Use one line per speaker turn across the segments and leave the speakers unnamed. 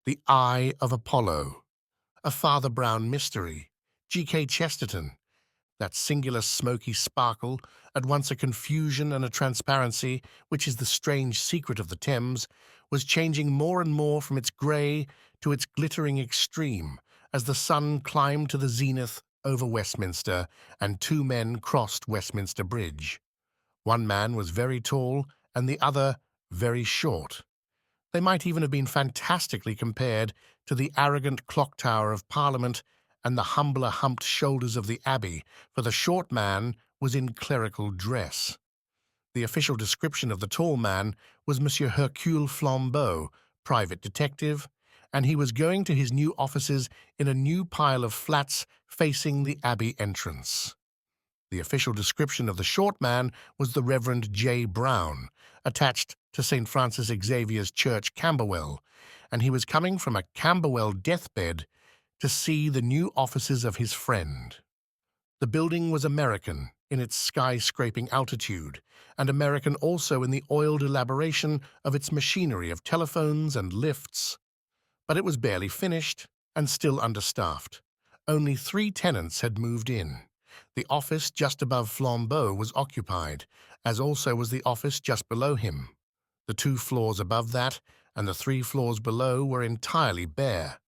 The Eye of Apollo, a Father Brown mystery, G.K. Chesrterton, that singular smoky sparkle, at once a confusion and a transparency, which is the strange secret of the Thames, was changing more and more from its grey to its glittering extreme as the sun climbed to the zenith over Westminster and two men crossed Westminster Bridge. One man was very tall and the other very short. They might even have been fantastically compared to the arrogant clock tower of Parliament and the humbler humped shoulders of the Abbey, for the short man was in clerical dress. The official description of the tall man was Monsieur Hercule Flambeau, private detective, and he was going to his new offices in a new pile of flats facing the Abbey entrance. The official description of the short man was the Reverend J. Brown, attached to St. Francis Xavier's Church, Camberwell, and he was coming from a Camberwell deathbed to see the new offices of his friend. The building was American in its skyscraping altitude, and American also in the oiled elaboration of its machinery of telephones and lifts. But it was barely finished and still understaffed. Only 3 tenants had moved in. The office just above Flambeau was occupied, as also was the office just below him. The 2 floors above that and the 3 floors below were entirely bare.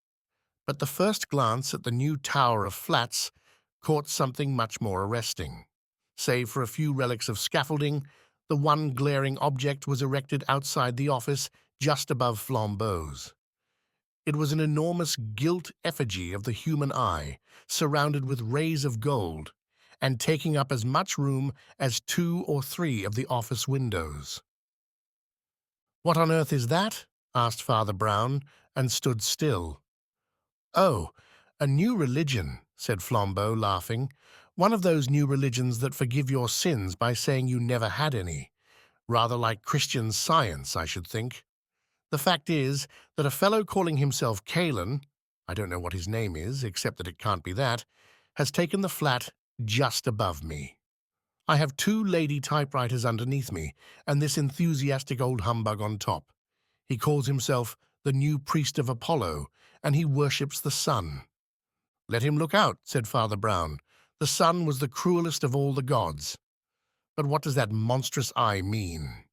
But the first glance at the new tower of flats caught something much more arresting. Save for a few relics of scaffolding, the one glaring object was erected outside the office just above Flambeau's. It was an enormous gilt effigy of the human eye, surrounded with rays of gold, and taking up as much room as 2 or 3 of the office windows. "What on earth is that?" asked Father Brown, and stood still. "Oh, a new religion," said Flambeau, laughing. "One of those new religions that forgive your sins by saying you never had any. Rather like Christian Science, I should think. The fact is that a fellow calling himself Kalon, I don't know what his name is, except that it can't be that, has taken the flat just above me. I have 2 lady typewriters underneath me, and this enthusiastic old humbug on top. He calls himself the new priest of Apollo, and he worships the sun." "Let him look out," said Father Brown. "The sun was the cruelest of all the gods." "But what does that monstrous eye mean?"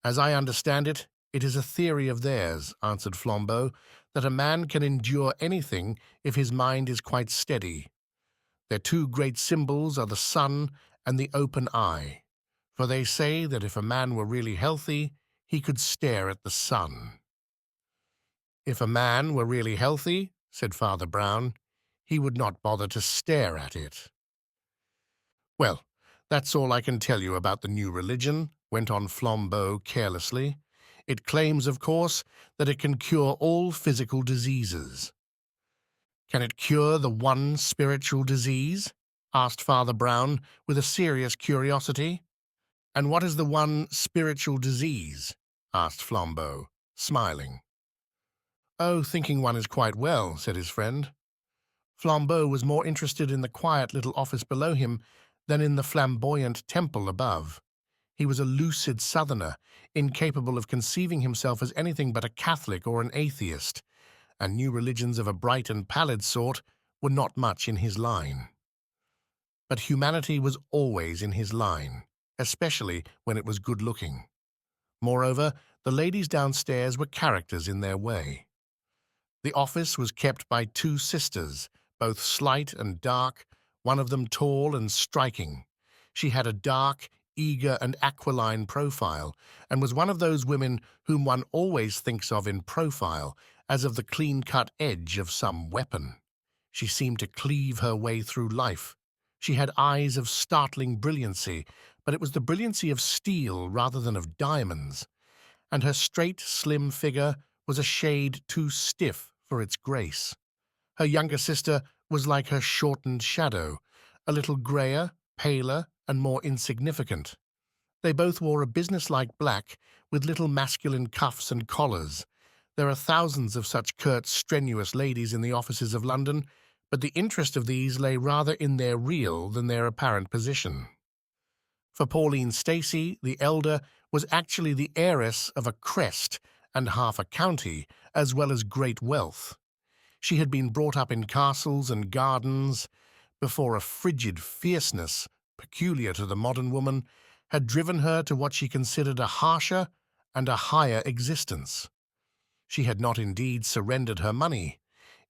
"As I understand it, it is a theory of theirs," answered Flambeau, "that a man can endure anything if his mind is quite steady. Their 2 great symbols are the sun and the open eye, for they say that if a man were really healthy, he could stare at the sun." "If a man were really healthy," said Father Brown, "he would not bother to stare at it." "Well, that's all I can tell you about the new religion," went on Flambeau carelessly. "It claims, of course, that it can cure all physical diseases." "Can it cure the one spiritual disease?" asked Father Brown with a serious curiosity. "And what is the one spiritual disease?" asked Flambeau, smiling. "Oh, thinking one is quite well," said his friend. Flambeau was more interested in the quiet little office below him than in the flamboyant temple above. He was a lucid southerner, incapable of conceiving himself as anything but a Catholic or an atheist, and new religions of a bright and pallid sort were not much in his line. But humanity was always in his line, especially when it was good-looking. Moreover, the ladies downstairs were characters in their way. The office was kept by 2 sisters, both slight and dark, one of them tall and striking. She had a dark, eager and aquiline profile, and was one of those women whom one always thinks of in profile as of the clean-cut edge of some weapon. She seemed to cleave her way through life. She had eyes of startling brilliancy, but it was the brilliancy of steel rather than of diamonds, and her straight, slim figure was a shade too stiff for its grace. Her younger sister was like her shortened shadow, a little greyer, paler, and more insignificant. They both wore a businesslike black with little masculine cuffs and collars. There are thousands of such curt, strenuous ladies in the offices of London, but the interest of these lay rather in their real than their apparent position. For Pauline Stacey, the elder, was actually the heiress of a crest and half a county, as well as great wealth. She had been brought up in castles and gardens before a frigid fierceness, peculiar to the modern woman, had driven her to what she considered a harsher and a higher existence. She had not indeed surrendered her money.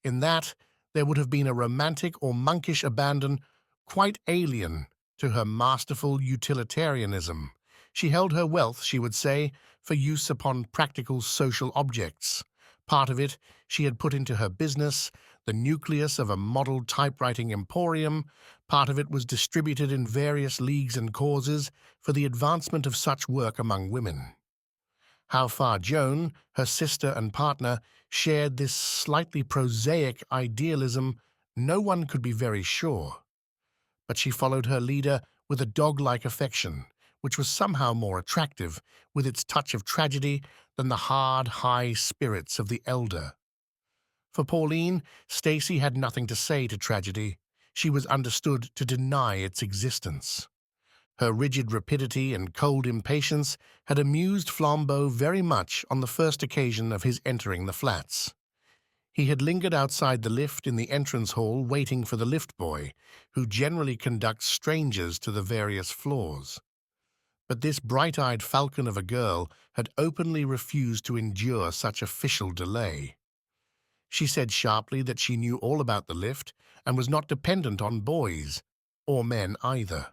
In that, there would have been a romantic or monkish abandon quite alien to her masterful utilitarianism. She held her wealth, she would say, for use upon practical social objects. Part of it she had put into her business, the nucleus of a model typewriting emporium. Part of it was distributed in various leagues and causes for the advancement of such work among women. How far Joan, her sister and partner, shared this slightly prosaic idealism, no one could be very sure. But she followed her leader with a dog-like affection, which was somehow more attractive, with its touch of tragedy, than the hard, high spirits of the elder. For Pauline, Stacey had nothing to say to tragedy. She was understood to deny its existence. Her rigid rapidity and cold impatience had amused Flambeau very much on the first occasion of his entering the flats. He had lingered outside the lift in the entrance hall waiting for the lift boy, who generally conducts strangers to the various floors. But this bright-eyed falcon of a girl had openly refused to endure such official delay. She said sharply that she knew all about the lift and was not dependent on boys, or men either.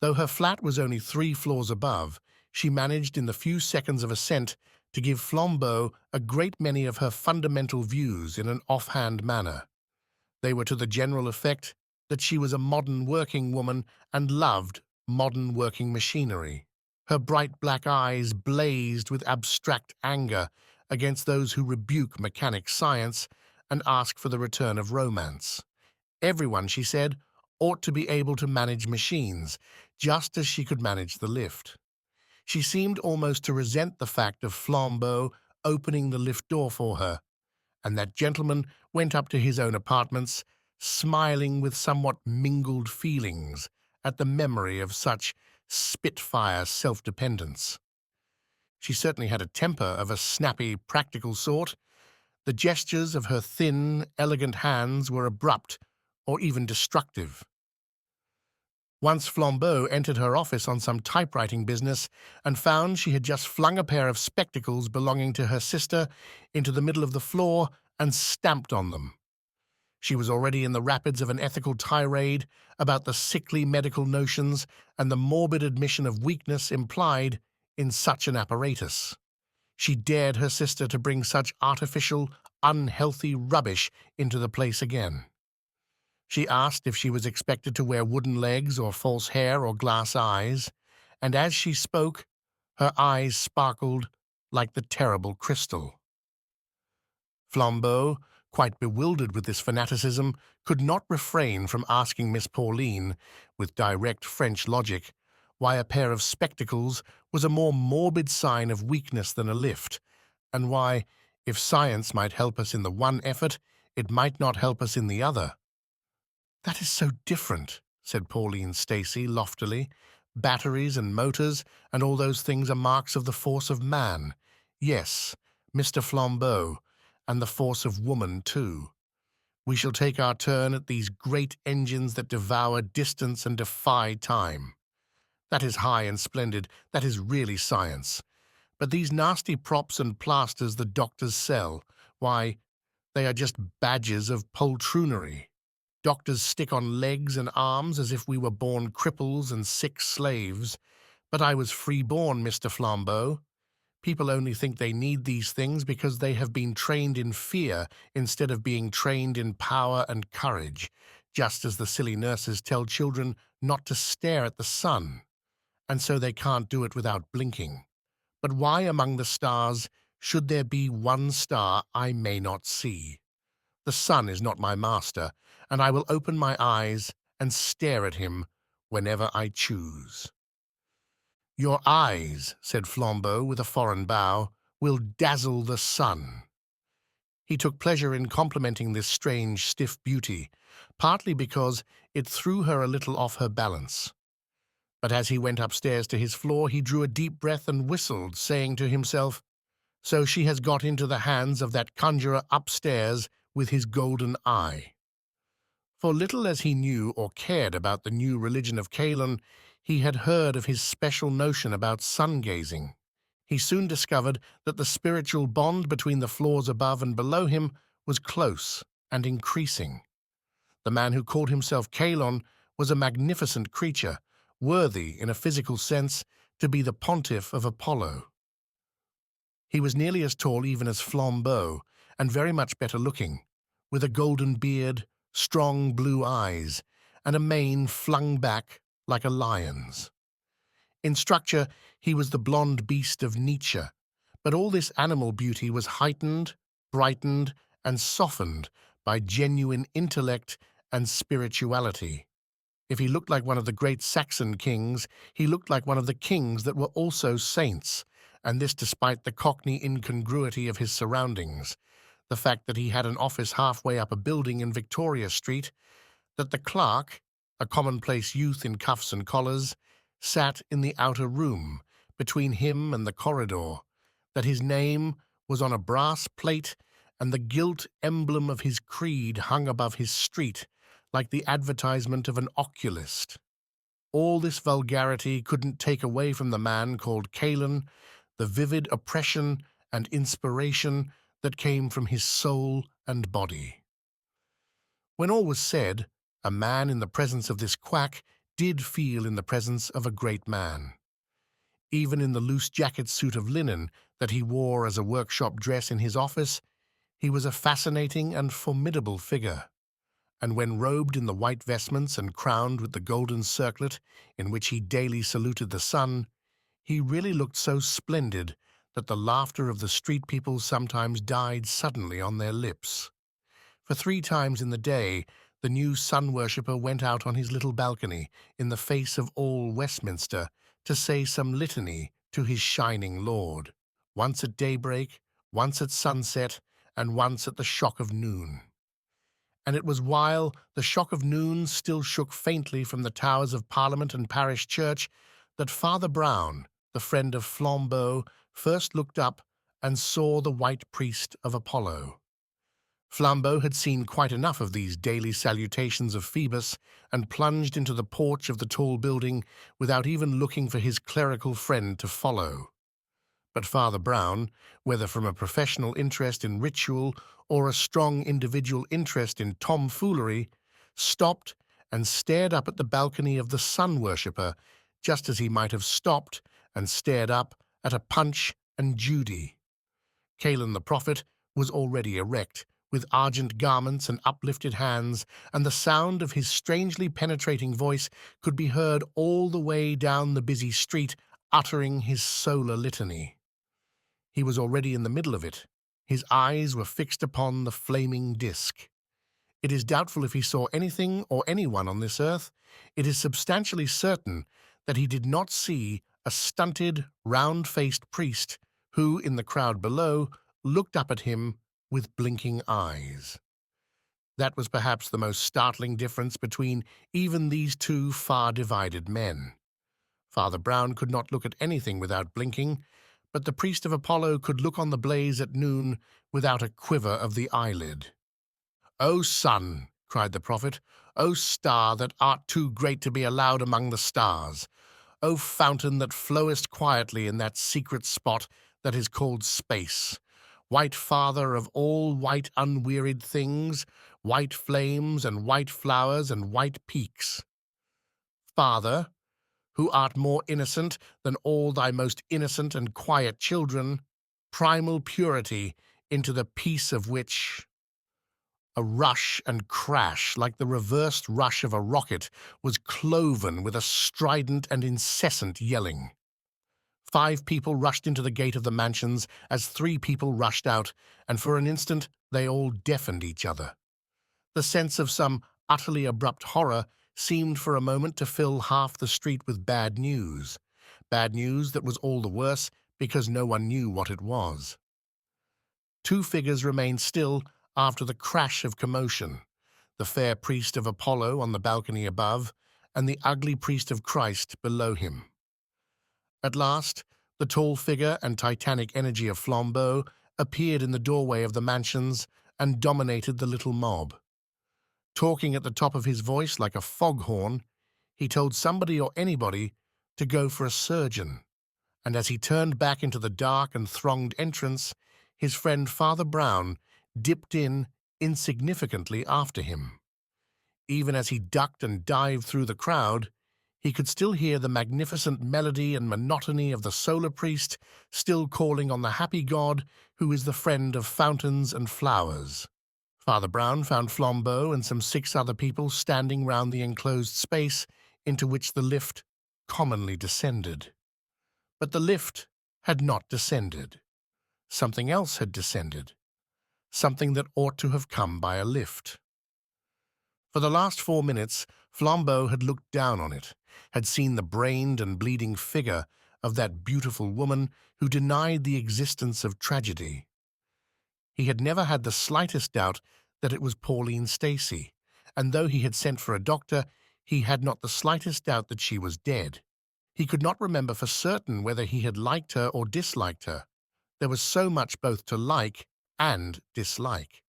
Though her flat was only 3 floors above, she managed in the few seconds of ascent to give Flambeau a great many of her fundamental views in an offhand manner. They were to the general effect that she was a modern working woman and loved modern working machinery. Her bright black eyes blazed with abstract anger against those who rebuke mechanic science and ask for the return of romance. Everyone, she said, ought to be able to manage machines, just as she could manage the lift. She seemed almost to resent the fact of Flambeau opening the lift door for her, and that gentleman went up to his own apartments, smiling with somewhat mingled feelings at the memory of such spitfire self-dependence. She certainly had a temper of a snappy, practical sort. The gestures of her thin, elegant hands were abrupt or even destructive. Once Flambeau entered her office on some typewriting business and found she had just flung a pair of spectacles belonging to her sister into the middle of the floor and stamped on them. She was already in the rapids of an ethical tirade about the sickly medical notions and the morbid admission of weakness implied in such an apparatus. She dared her sister to bring such artificial, unhealthy rubbish into the place again. She asked if she was expected to wear wooden legs or false hair or glass eyes, and as she spoke, her eyes sparkled like the terrible crystal. Flambeau, quite bewildered with this fanaticism, could not refrain from asking Miss Pauline, with direct French logic, why a pair of spectacles was a more morbid sign of weakness than a lift, and why, if science might help us in the one effort, it might not help us in the other. "That is so different," said Pauline Stacey loftily. "Batteries and motors and all those things are marks of the force of man. Yes, Mr. Flambeau, and the force of woman, too. We shall take our turn at these great engines that devour distance and defy time. That is high and splendid, that is really science. But these nasty props and plasters the doctors sell, why, they are just badges of poltroonery. Doctors stick on legs and arms as if we were born cripples and sick slaves. But I was free-born, Mr. Flambeau. People only think they need these things because they have been trained in fear instead of being trained in power and courage, just as the silly nurses tell children not to stare at the sun, and so they can't do it without blinking. But why among the stars should there be one star I may not see? The sun is not my master, and I will open my eyes and stare at him whenever I choose." "Your eyes," said Flambeau with a foreign bow, "will dazzle the sun." He took pleasure in complimenting this strange, stiff beauty, partly because it threw her a little off her balance. But as he went upstairs to his floor, he drew a deep breath and whistled, saying to himself, So she has got into the hands of that conjurer upstairs with his golden eye. For little as he knew or cared about the new religion of Kalon, he had heard of his special notion about sun-gazing. He soon discovered that the spiritual bond between the floors above and below him was close and increasing. The man who called himself Kalon was a magnificent creature, worthy, in a physical sense, to be the pontiff of Apollo. He was nearly as tall even as Flambeau, and very much better looking, with a golden beard, strong blue eyes, and a mane flung back like a lion's. In structure, he was the blonde beast of Nietzsche, but all this animal beauty was heightened, brightened, and softened by genuine intellect and spirituality. If he looked like one of the great Saxon kings, he looked like one of the kings that were also saints, and this despite the cockney incongruity of his surroundings, the fact that he had an office halfway up a building in Victoria Street, that the clerk, a commonplace youth in cuffs and collars, sat in the outer room, between him and the corridor, that his name was on a brass plate and the gilt emblem of his creed hung above his street, like the advertisement of an oculist. All this vulgarity couldn't take away from the man called Kalon the vivid oppression and inspiration that came from his soul and body. When all was said, a man in the presence of this quack did feel in the presence of a great man. Even in the loose jacket suit of linen that he wore as a workshop dress in his office, he was a fascinating and formidable figure. And when robed in the white vestments and crowned with the golden circlet in which he daily saluted the sun, he really looked so splendid that the laughter of the street people sometimes died suddenly on their lips. For 3 times in the day, the new sun-worshipper went out on his little balcony in the face of all Westminster to say some litany to his shining lord, once at daybreak, once at sunset, and once at the shock of noon. And it was while the shock of noon still shook faintly from the towers of Parliament and Parish Church that Father Brown, the friend of Flambeau, first looked up and saw the white priest of Apollo. Flambeau had seen quite enough of these daily salutations of Phoebus and plunged into the porch of the tall building without even looking for his clerical friend to follow. But Father Brown, whether from a professional interest in ritual or a strong individual interest in tomfoolery, stopped and stared up at the balcony of the sun-worshipper, just as he might have stopped and stared up at a Punch and Judy. Kalon the prophet was already erect, with argent garments and uplifted hands, and the sound of his strangely penetrating voice could be heard all the way down the busy street, uttering his solar litany. He was already in the middle of it. His eyes were fixed upon the flaming disk. It is doubtful if he saw anything or anyone on this earth. It is substantially certain that he did not see a stunted, round-faced priest who, in the crowd below, looked up at him with blinking eyes. That was perhaps the most startling difference between even these 2 far-divided men. Father Brown could not look at anything without blinking, but the priest of Apollo could look on the blaze at noon without a quiver of the eyelid. "O sun," cried the prophet, "O star that art too great to be allowed among the stars, O fountain that flowest quietly in that secret spot that is called space, white father of all white unwearied things, white flames and white flowers and white peaks. Father, who art more innocent than all thy most innocent and quiet children, primal purity, into the peace of which a rush and crash like the reversed rush of a rocket was cloven with a strident and incessant yelling. 5 people rushed into the gate of the mansions as 3 people rushed out, and for an instant they all deafened each other. The sense of some utterly abrupt horror seemed for a moment to fill half the street with bad news that was all the worse because no one knew what it was. 2 figures remained still after the crash of commotion, the fair priest of Apollo on the balcony above, and the ugly priest of Christ below him. At last, The tall figure and titanic energy of Flambeau appeared in the doorway of the mansions and dominated the little mob. Talking at the top of his voice like a foghorn, he told somebody or anybody to go for a surgeon, and as he turned back into the dark and thronged entrance, his friend Father Brown dipped in insignificantly after him. Even as he ducked and dived through the crowd, he could still hear the magnificent melody and monotony of the solar priest still calling on the happy god who is the friend of fountains and flowers. Father Brown found Flambeau and some 6 other people standing round the enclosed space into which the lift commonly descended. But the lift had not descended. Something else had descended. Something that ought to have come by a lift. For the last 4 minutes, Flambeau had looked down on it, had seen the brained and bleeding figure of that beautiful woman who denied the existence of tragedy. He had never had the slightest doubt that it was Pauline Stacey, and though he had sent for a doctor, he had not the slightest doubt that she was dead. He could not remember for certain whether he had liked her or disliked her. There was so much both to like and dislike.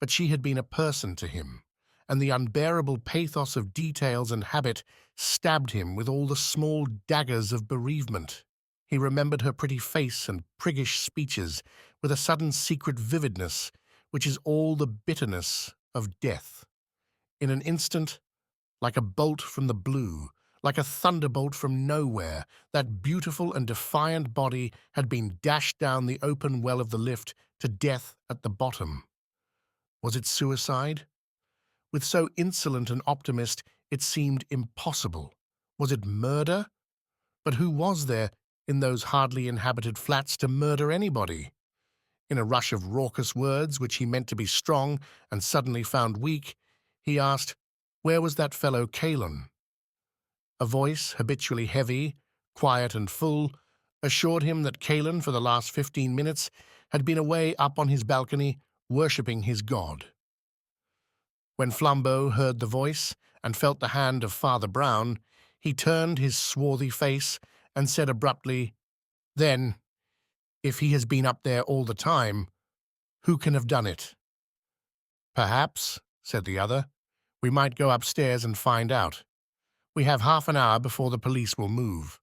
But she had been a person to him, and the unbearable pathos of details and habit stabbed him with all the small daggers of bereavement. He remembered her pretty face and priggish speeches with a sudden secret vividness, which is all the bitterness of death. In an instant, like a bolt from the blue, like a thunderbolt from nowhere, that beautiful and defiant body had been dashed down the open well of the lift to death at the bottom. Was it suicide? With so insolent an optimist, it seemed impossible. Was it murder? But who was there in those hardly inhabited flats to murder anybody? In a rush of raucous words, which he meant to be strong and suddenly found weak, he asked, where was that fellow Kalon? A voice, habitually heavy, quiet and full, assured him that Kalon, for the last 15 minutes, had been away up on his balcony, worshipping his god. When Flambeau heard the voice and felt the hand of Father Brown, he turned his swarthy face and said abruptly, then, if he has been up there all the time, who can have done it? Perhaps, said the other, we might go upstairs and find out. We have half an hour before the police will move.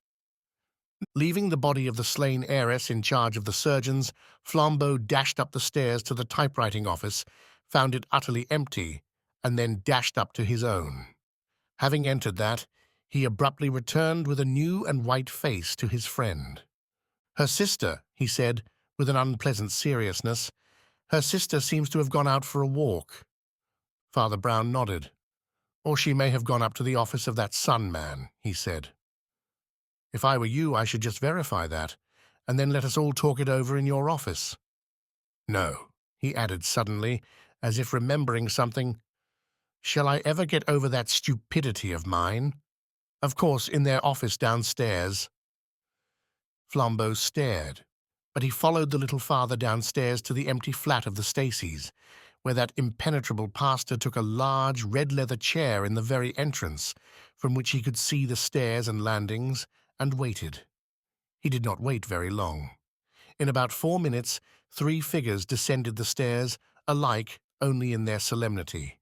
Leaving the body of the slain heiress in charge of the surgeons, Flambeau dashed up the stairs to the typewriting office, found it utterly empty, and then dashed up to his own. Having entered that, he abruptly returned with a new and white face to his friend. Her sister, he said, with an unpleasant seriousness, her sister seems to have gone out for a walk. Father Brown nodded. Or she may have gone up to the office of that Sun man, he said. If I were you, I should just verify that, and then let us all talk it over in your office. No, he added suddenly, as if remembering something. Shall I ever get over that stupidity of mine? Of course, in their office downstairs. Flambeau stared, but he followed the little father downstairs to the empty flat of the Staceys, where that impenetrable pastor took a large red-leather chair in the very entrance, from which he could see the stairs and landings, and waited. He did not wait very long. In about 4 minutes, 3 figures descended the stairs, alike only in their solemnity.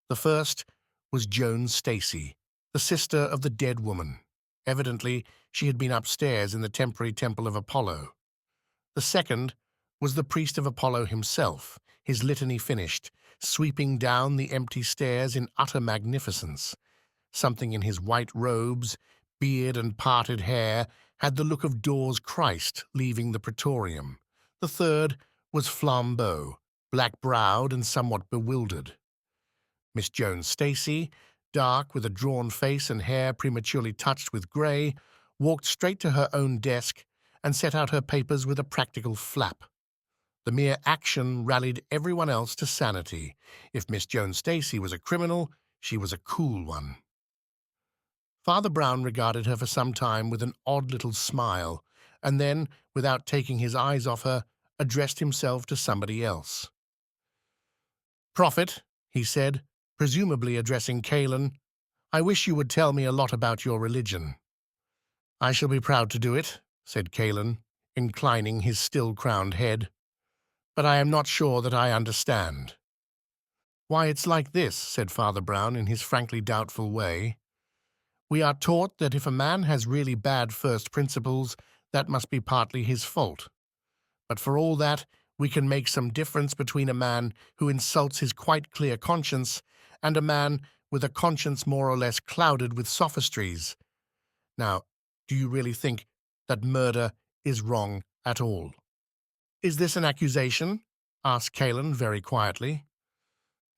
The first was Joan Stacey, the sister of the dead woman. Evidently, she had been upstairs in the temporary temple of Apollo. The second was the priest of Apollo himself, his litany finished, sweeping down the empty stairs in utter magnificence. Something in his white robes, beard and parted hair had the look of Dawes Christ leaving the praetorium. The third was Flambeau, black-browed and somewhat bewildered. Miss Joan Stacey, dark with a drawn face and hair prematurely touched with grey, walked straight to her own desk and set out her papers with a practical flap. The mere action rallied everyone else to sanity. If Miss Joan Stacey was a criminal, she was a cool one. Father Brown regarded her for some time with an odd little smile, and then, without taking his eyes off her, addressed himself to somebody else. Prophet, he said, presumably addressing Kalon, I wish you would tell me a lot about your religion. I shall be proud to do it, said Kalon, inclining his still-crowned head, "but I am not sure that I understand." "Why, it's like this," said Father Brown in his frankly doubtful way. "We are taught that if a man has really bad first principles, that must be partly his fault. But for all that, we can make some difference between a man who insults his quite clear conscience and a man with a conscience more or less clouded with sophistries. Now, do you really think that murder is wrong at all?" "Is this an accusation?" asked Kalon very quietly.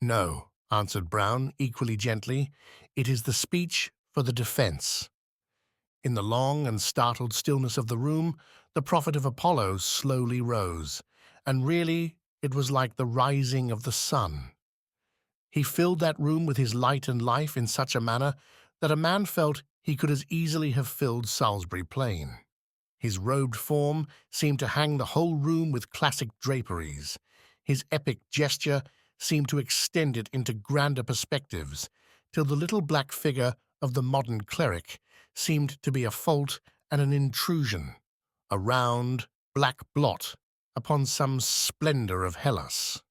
"No," answered Brown equally gently. "It is the speech for the defense." In the long and startled stillness of the room, the prophet of Apollo slowly rose, and really it was like the rising of the sun. He filled that room with his light and life in such a manner that a man felt he could as easily have filled Salisbury Plain. His robed form seemed to hang the whole room with classic draperies. His epic gesture seemed to extend it into grander perspectives, till the little black figure of the modern cleric seemed to be a fault and an intrusion, a round, black blot upon some splendor of Hellas.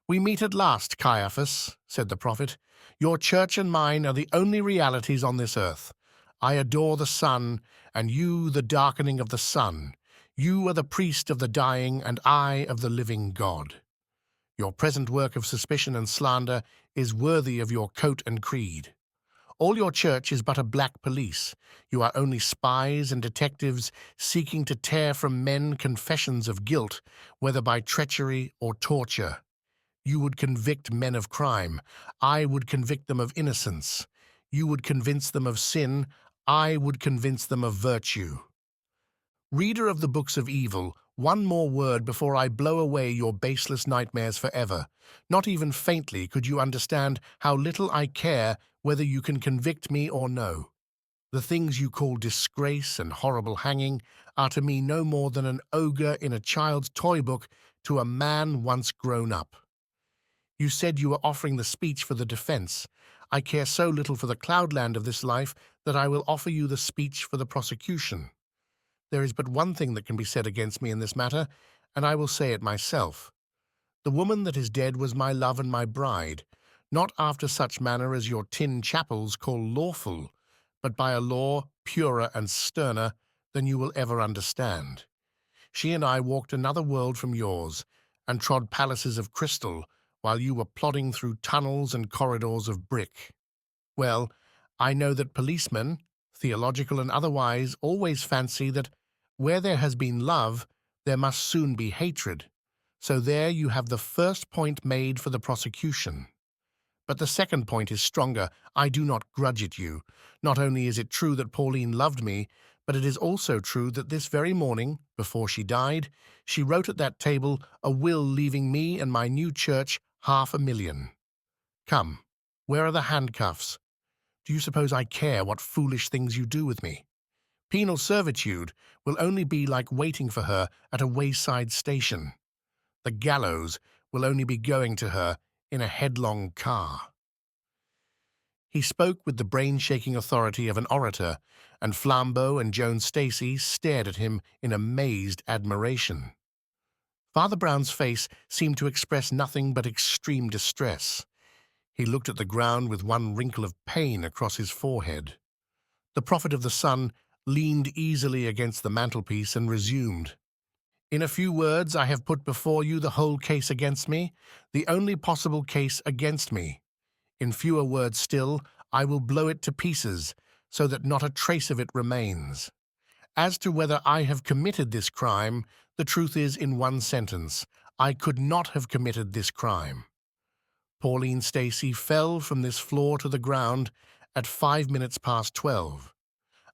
"We meet at last, Caiaphas," said the prophet. "Your church and mine are the only realities on this earth. I adore the sun, and you the darkening of the sun. You are the priest of the dying, and I of the living God. Your present work of suspicion and slander is worthy of your coat and creed. All your church is but a black police. You are only spies and detectives seeking to tear from men confessions of guilt, whether by treachery or torture. You would convict men of crime. I would convict them of innocence. You would convince them of sin. I would convince them of virtue. Reader of the books of evil, one more word before I blow away your baseless nightmares forever. Not even faintly could you understand how little I care whether you can convict me or no. The things you call disgrace and horrible hanging are to me no more than an ogre in a child's toy book to a man once grown up. You said you were offering the speech for the defense. I care so little for the cloudland of this life that I will offer you the speech for the prosecution. There is but one thing that can be said against me in this matter, and I will say it myself. The woman that is dead was my love and my bride, not after such manner as your tin chapels call lawful, but by a law purer and sterner than you will ever understand. She and I walked another world from yours, and trod palaces of crystal, while you were plodding through tunnels and corridors of brick. Well, I know that policemen, theological and otherwise, always fancy that where there has been love, there must soon be hatred. So there you have the first point made for the prosecution. But the second point is stronger. I do not grudge it you. Not only is it true that Pauline loved me, but it is also true that this very morning, before she died, she wrote at that table a will leaving me and my new church $500,000. Come, where are the handcuffs? Do you suppose I care what foolish things you do with me? Penal servitude will only be like waiting for her at a wayside station. The gallows will only be going to her in a headlong car." He spoke with the brain-shaking authority of an orator, and Flambeau and Joan Stacey stared at him in amazed admiration. Father Brown's face seemed to express nothing but extreme distress. He looked at the ground with one wrinkle of pain across his forehead. The prophet of the sun leaned easily against the mantelpiece and resumed. "In a few words, I have put before you the whole case against me, the only possible case against me. In fewer words still, I will blow it to pieces, so that not a trace of it remains. As to whether I have committed this crime, the truth is, in one sentence, I could not have committed this crime." Pauline Stacey fell from this floor to the ground at 12:05.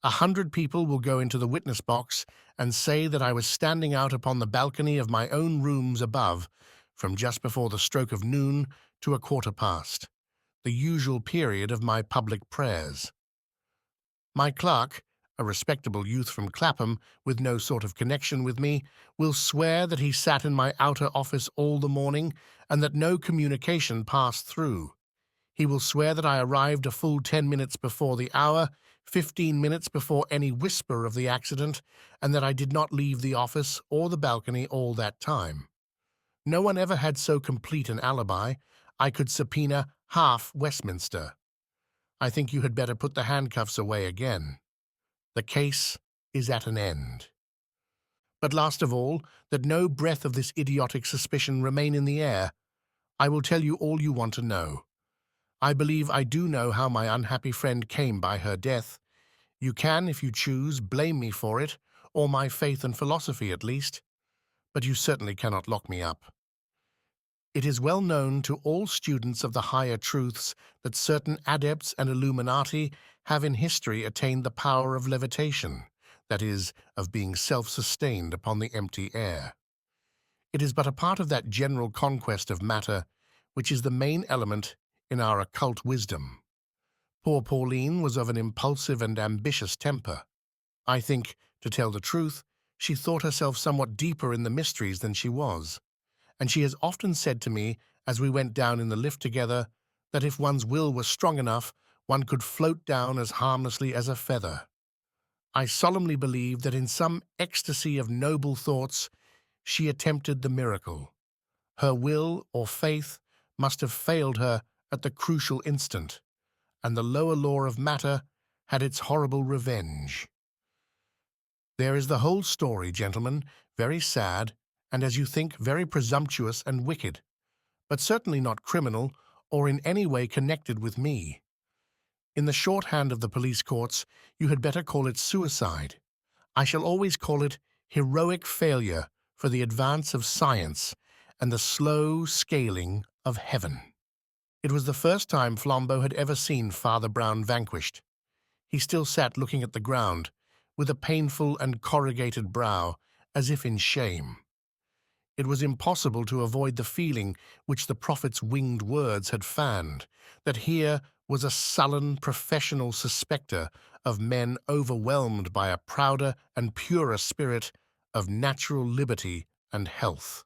100 people will go into the witness box and say that I was standing out upon the balcony of my own rooms above from just before the stroke of noon to 1/4 past, the usual period of my public prayers. My clerk, a respectable youth from Clapham with no sort of connection with me, will swear that he sat in my outer office all the morning and that no communication passed through. He will swear that I arrived a full 10 minutes before the hour, 15 minutes before any whisper of the accident, and that I did not leave the office or the balcony all that time. No one ever had so complete an alibi. I could subpoena half Westminster. I think you had better put the handcuffs away again. The case is at an end. But last of all, that no breath of this idiotic suspicion remain in the air. I will tell you all you want to know. I believe I do know how my unhappy friend came by her death. You can, if you choose, blame me for it, or my faith and philosophy at least, but you certainly cannot lock me up. It is well known to all students of the higher truths that certain adepts and illuminati have in history attained the power of levitation, that is, of being self-sustained upon the empty air. It is but a part of that general conquest of matter which is the main element in our occult wisdom. Poor Pauline was of an impulsive and ambitious temper. I think, to tell the truth, she thought herself somewhat deeper in the mysteries than she was, and she has often said to me, as we went down in the lift together, that if one's will was strong enough, one could float down as harmlessly as a feather. I solemnly believe that in some ecstasy of noble thoughts, she attempted the miracle. Her will or faith must have failed her at the crucial instant, and the lower law of matter had its horrible revenge. There is the whole story, gentlemen, very sad, and as you think, very presumptuous and wicked, but certainly not criminal or in any way connected with me. In the shorthand of the police courts, you had better call it suicide. I shall always call it heroic failure for the advance of science and the slow scaling of heaven. It was the first time Flambeau had ever seen Father Brown vanquished. He still sat looking at the ground, with a painful and corrugated brow, as if in shame. It was impossible to avoid the feeling which the prophet's winged words had fanned, that here was a sullen professional suspector of men overwhelmed by a prouder and purer spirit of natural liberty and health.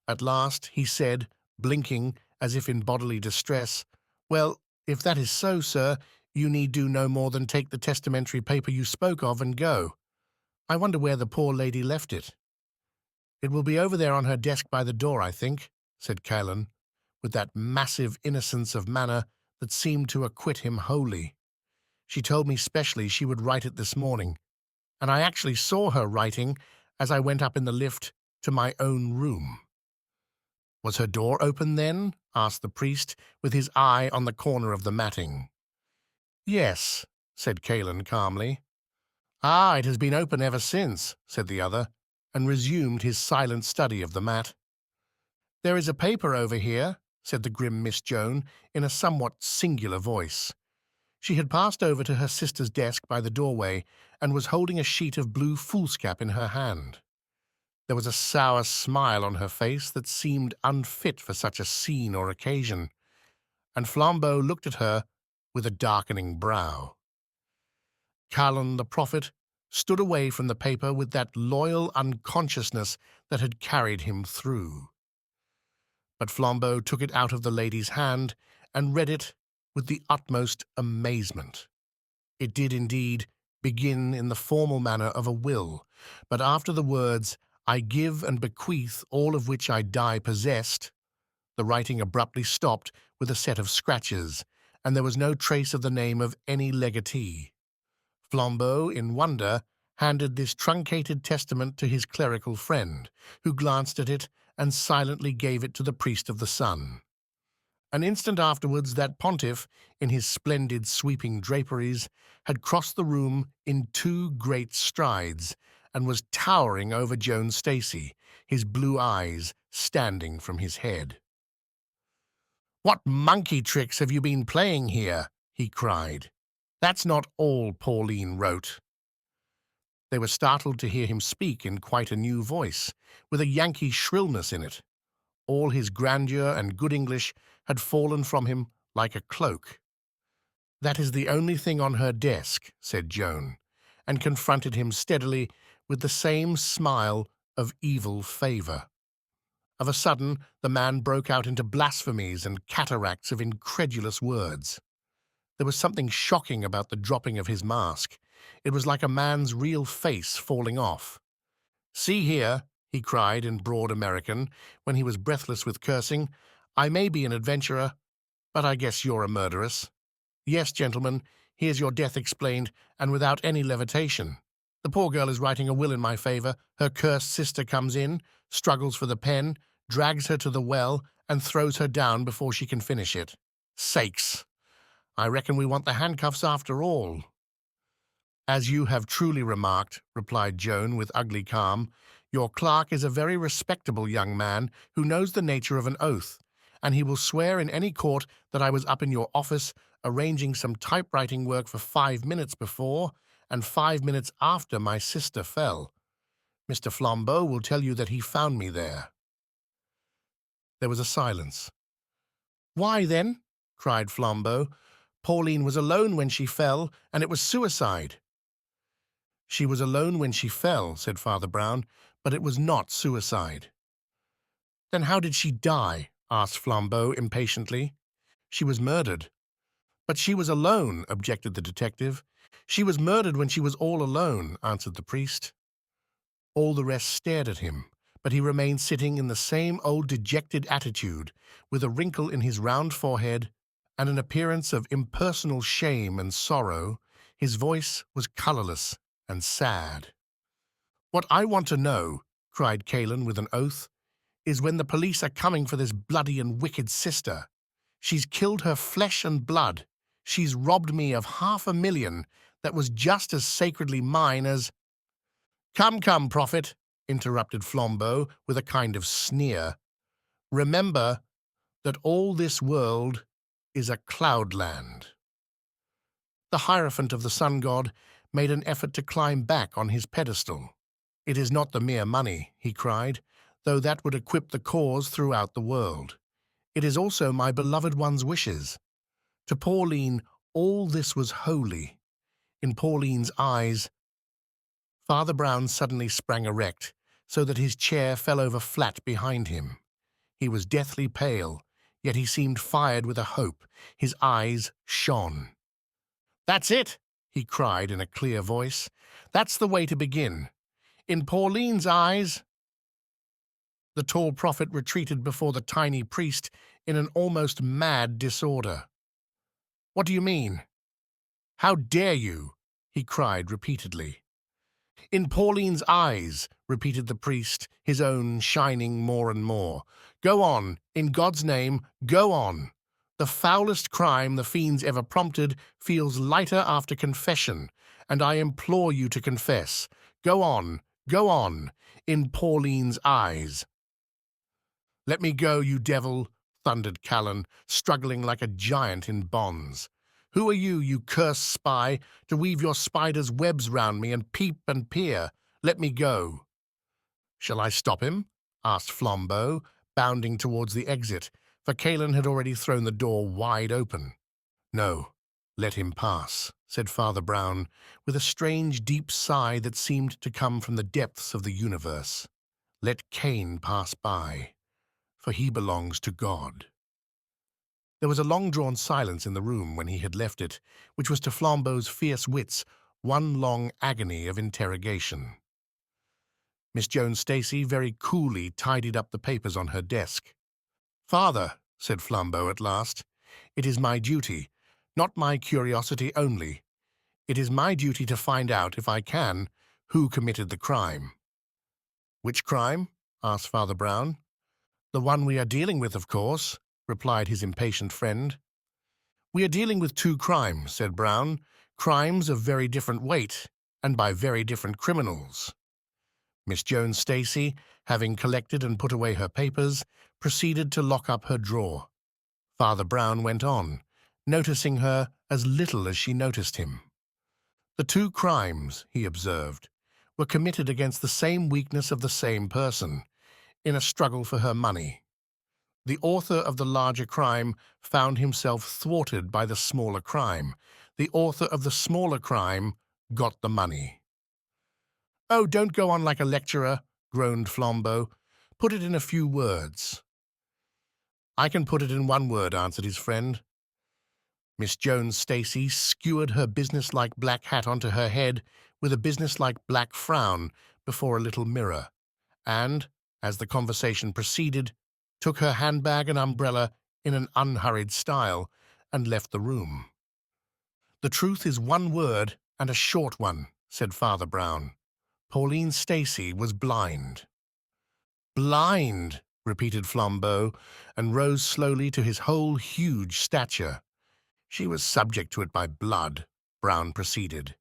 At last he said, blinking as if in bodily distress, "Well, if that is so, sir, you need do no more than take the testamentary paper you spoke of and go. I wonder where the poor lady left it." "It will be over there on her desk by the door, I think," said Kalon, with that massive innocence of manner that seemed to acquit him wholly. "She told me specially she would write it this morning, and I actually saw her writing as I went up in the lift to my own room." "Was her door open then?" asked the priest, with his eye on the corner of the matting. "Yes," said Kalon calmly. "Ah, it has been open ever since," said the other, and resumed his silent study of the mat. "There is a paper over here," said the grim Miss Joan, in a somewhat singular voice. She had passed over to her sister's desk by the doorway and was holding a sheet of blue foolscap in her hand. There was a sour smile on her face that seemed unfit for such a scene or occasion, and Flambeau looked at her with a darkening brow. Kalon the prophet stood away from the paper with that loyal unconsciousness that had carried him through. But Flambeau took it out of the lady's hand and read it with the utmost amazement. It did indeed begin in the formal manner of a will, but after the words, "I give and bequeath all of which I die possessed," the writing abruptly stopped with a set of scratches, and there was no trace of the name of any legatee. Flambeau, in wonder, handed this truncated testament to his clerical friend, who glanced at it and silently gave it to the priest of the sun. An instant afterwards, that pontiff, in his splendid sweeping draperies, had crossed the room in 2 great strides and was towering over Joan Stacey, his blue eyes standing from his head. "What monkey tricks have you been playing here?" he cried. "That's not all Pauline wrote." They were startled to hear him speak in quite a new voice, with a Yankee shrillness in it. All his grandeur and good English had fallen from him like a cloak. "That is the only thing on her desk," said Joan, and confronted him steadily with the same smile of evil favor. Of a sudden, the man broke out into blasphemies and cataracts of incredulous words. There was something shocking about the dropping of his mask. It was like a man's real face falling off. "See here," he cried in broad American, when he was breathless with cursing, "I may be an adventurer, but I guess you're a murderess. Yes, gentlemen, here's your death explained, and without any levitation. The poor girl is writing a will in my favor. Her cursed sister comes in, struggles for the pen, drags her to the well, and throws her down before she can finish it. Sakes! I reckon we want the handcuffs after all." "As you have truly remarked," replied Joan with ugly calm, "your clerk is a very respectable young man who knows the nature of an oath, and he will swear in any court that I was up in your office arranging some typewriting work for 5 minutes before and 5 minutes after my sister fell. Mr. Flambeau will tell you that he found me there." There was a silence. "Why, then?" cried Flambeau. "Pauline was alone when she fell, and it was suicide." "She was alone when she fell," said Father Brown, "but it was not suicide." "Then how did she die?" asked Flambeau impatiently. "She was murdered." "But she was alone," objected the detective. "She was murdered when she was all alone," answered the priest. All the rest stared at him, but he remained sitting in the same old dejected attitude, with a wrinkle in his round forehead and an appearance of impersonal shame and sorrow. His voice was colorless and sad. "What I want to know," cried Kalon with an oath, "is when the police are coming for this bloody and wicked sister. She's killed her flesh and blood. She's robbed me of $500,000 that was just as sacredly mine as—" "Come, come, prophet," interrupted Flambeau with a kind of sneer. "Remember that all this world is a cloudland." The Hierophant of the sun god made an effort to climb back on his pedestal. "It is not the mere money," he cried, "though that would equip the cause throughout the world. It is also my beloved one's wishes. To Pauline, all this was holy. In Pauline's eyes—" Father Brown suddenly sprang erect, so that his chair fell over flat behind him. He was deathly pale, yet he seemed fired with a hope. His eyes shone. "That's it!" he cried in a clear voice. "That's the way to begin. In Pauline's eyes—" The tall prophet retreated before the tiny priest in an almost mad disorder. "What do you mean? How dare you?" he cried repeatedly. "In Pauline's eyes," repeated the priest, his own shining more and more. "Go on, in God's name, go on. The foulest crime the fiends ever prompted feels lighter after confession, and I implore you to confess. Go on, in Pauline's eyes." "Let me go, you devil," thundered Kalon, struggling like a giant in bonds. "Who are you, you cursed spy, to weave your spider's webs round me and peep and peer? Let me go." "Shall I stop him?" asked Flambeau, bounding towards the exit, for Kalon had already thrown the door wide open. "No, let him pass," said Father Brown, with a strange deep sigh that seemed to come from the depths of the universe. "Let Cain pass by, for he belongs to God." There was a long-drawn silence in the room when he had left it, which was to Flambeau's fierce wits one long agony of interrogation. Miss Joan Stacey very coolly tidied up the papers on her desk. "Father," said Flambeau at last, "it is my duty, not my curiosity only. It is my duty to find out, if I can, who committed the crime." "Which crime?" asked Father Brown. "The one we are dealing with, of course," replied his impatient friend. "We are dealing with 2 crimes," said Brown, "crimes of very different weight, and by very different criminals." Miss Joan Stacey, having collected and put away her papers, proceeded to lock up her drawer. Father Brown went on, noticing her as little as she noticed him. "The 2 crimes," he observed, "were committed against the same weakness of the same person, in a struggle for her money. The author of the larger crime found himself thwarted by the smaller crime. The author of the smaller crime got the money." "Oh, don't go on like a lecturer," groaned Flambeau. "Put it in a few words." "I can put it in 1 word," answered his friend. Miss Jones Stacey skewered her businesslike black hat onto her head with a businesslike black frown before a little mirror, and, as the conversation proceeded, took her handbag and umbrella in an unhurried style and left the room. "The truth is one word, and a short one," said Father Brown. "Pauline Stacey was blind." "Blind," repeated Flambeau, and rose slowly to his whole huge stature. "She was subject to it by blood," Brown proceeded.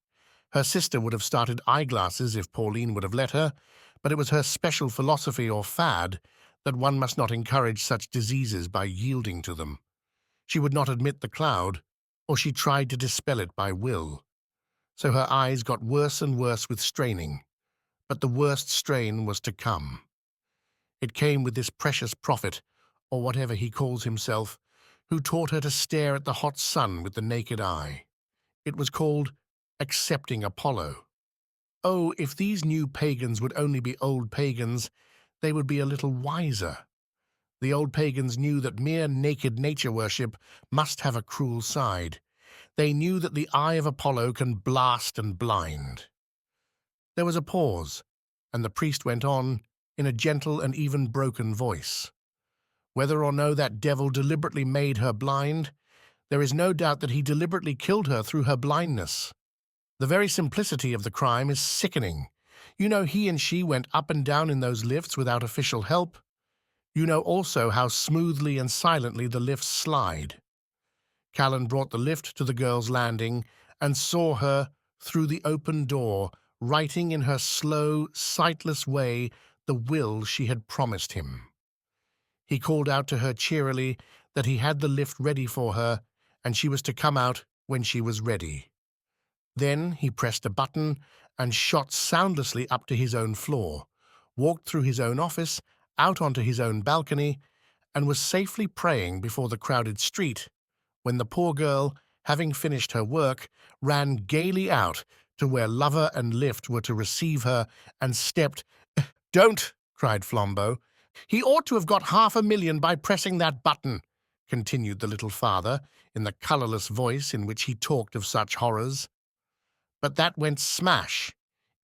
"Her sister would have started eyeglasses if Pauline would have let her, but it was her special philosophy or fad that one must not encourage such diseases by yielding to them. She would not admit the cloud, or she tried to dispel it by will. So her eyes got worse and worse with straining, but the worst strain was to come. It came with this precious prophet, or whatever he calls himself, who taught her to stare at the hot sun with the naked eye. It was called accepting Apollo. Oh, if these new pagans would only be old pagans, they would be a little wiser. The old pagans knew that mere naked nature worship must have a cruel side. They knew that the eye of Apollo can blast and blind." There was a pause, and the priest went on in a gentle and even broken voice. "Whether or no that devil deliberately made her blind, there is no doubt that he deliberately killed her through her blindness. The very simplicity of the crime is sickening. You know he and she went up and down in those lifts without official help. You know also how smoothly and silently the lifts slide. Kalon brought the lift to the girl's landing and saw her, through the open door, writing in her slow, sightless way the will she had promised him. He called out to her cheerily that he had the lift ready for her, and she was to come out when she was ready. Then he pressed a button and shot soundlessly up to his own floor, walked through his own office, out onto his own balcony, and was safely praying before the crowded street when the poor girl, having finished her work, ran gaily out to where lover and lift were to receive her and stepped— "Don't!" cried Flambeau. "He ought to have got $500,000 by pressing that button," continued the little father in the colourless voice in which he talked of such horrors. "But that went smash.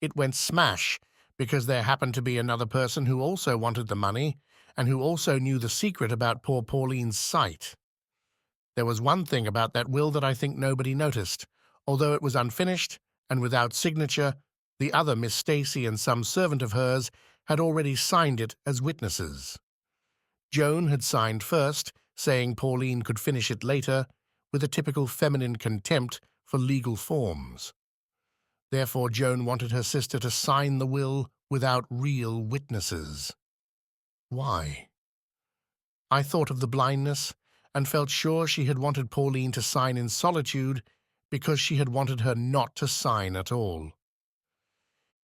It went smash because there happened to be another person who also wanted the money and who also knew the secret about poor Pauline's sight. There was one thing about that will that I think nobody noticed. Although it was unfinished and without signature, the other Miss Stacey and some servant of hers had already signed it as witnesses. Joan had signed first, saying Pauline could finish it later, with a typical feminine contempt for legal forms. Therefore Joan wanted her sister to sign the will without real witnesses. Why? I thought of the blindness and felt sure she had wanted Pauline to sign in solitude because she had wanted her not to sign at all.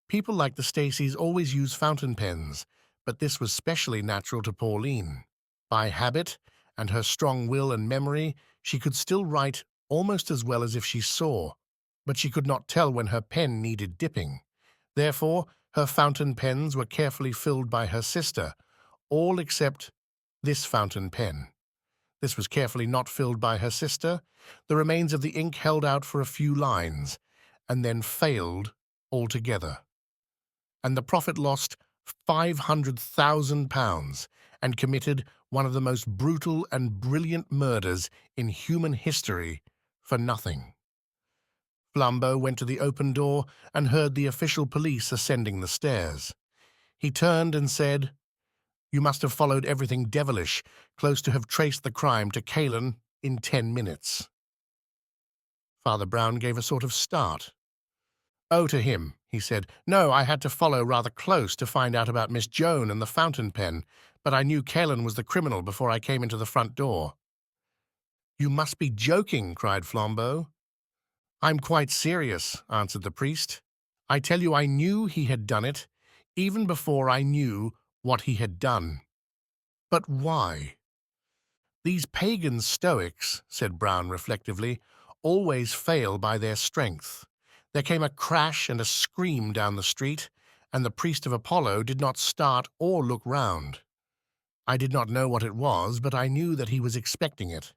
People like the Staceys always use fountain pens, but this was specially natural to Pauline. By habit and her strong will and memory, she could still write almost as well as if she saw, but she could not tell when her pen needed dipping. Therefore, her fountain pens were carefully filled by her sister, all except this fountain pen. This was carefully not filled by her sister. The remains of the ink held out for a few lines, and then failed altogether. And the prophet lost £500,000 and committed one of the most brutal and brilliant murders in human history for nothing. Flambeau went to the open door and heard the official police ascending the stairs. He turned and said, "You must have followed everything devilish, close to have traced the crime to Kalon in 10 minutes." Father Brown gave a sort of start. "Oh, to him," he said. "No, I had to follow rather close to find out about Miss Joan and the fountain pen, but I knew Kalon was the criminal before I came into the front door." "You must be joking," cried Flambeau. "I'm quite serious," answered the priest. "I tell you I knew he had done it, even before I knew what he had done." "But why?" "These pagan Stoics," said Brown reflectively, "always fail by their strength." There came a crash and a scream down the street, and the priest of Apollo did not start or look round. I did not know what it was, but I knew that he was expecting it.